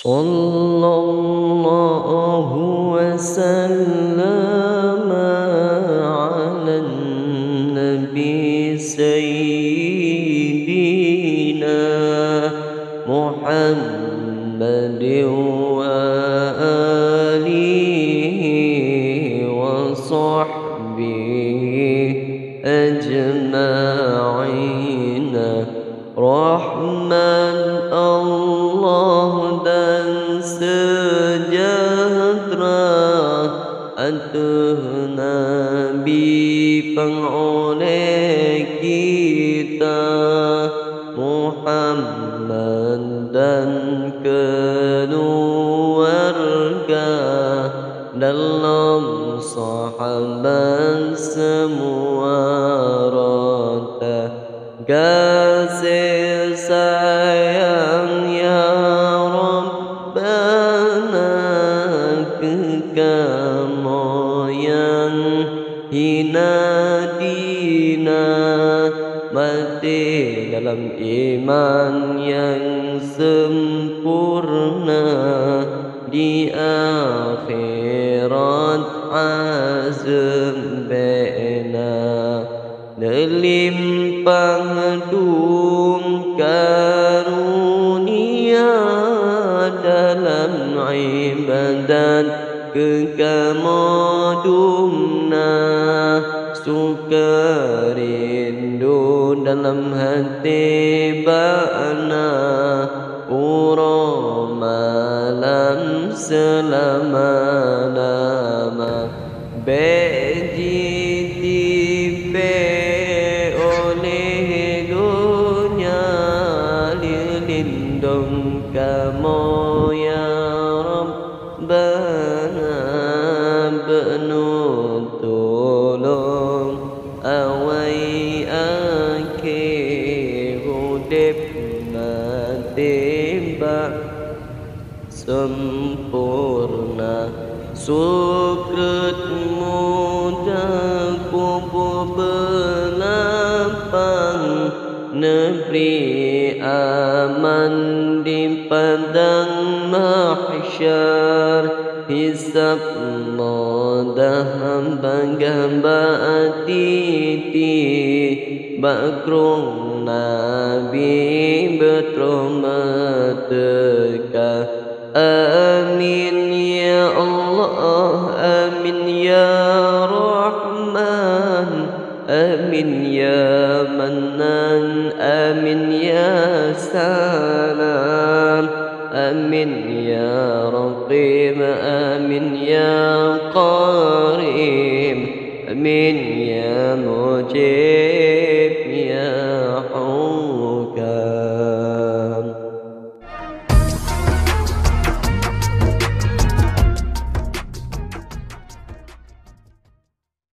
Sallallahu wasallam ala nabi sayyidina Muhammadin wa alihi wa sahbihi ajma'in. Rahman Allah dan sejahtera atas Nabi pengoleh kita Muhammad dan keluarga dalam sahabat semua rata. Kasih sayang ya Rabbana kamu yang hina dina mati dalam iman yang sempurna di akhirat azam bena melimpah dum karunia dalam ibadat kekamudumna suka rindu dalam hati ba'na uro malam selama-lama beji tipe oleh dunia lindung kamu ya Rabbana benuh tolong awai akhir hudib mati bak sempurna sukretmu takubur belapang negeri aman di padang mahsyar hisab modah hamba-hamba atiti bakrung nabi berterima amin ya Allah amin ya Rahman amin ya Mannan amin ya Salam amin ya Raqib amin ya Qarim amin ya Mujib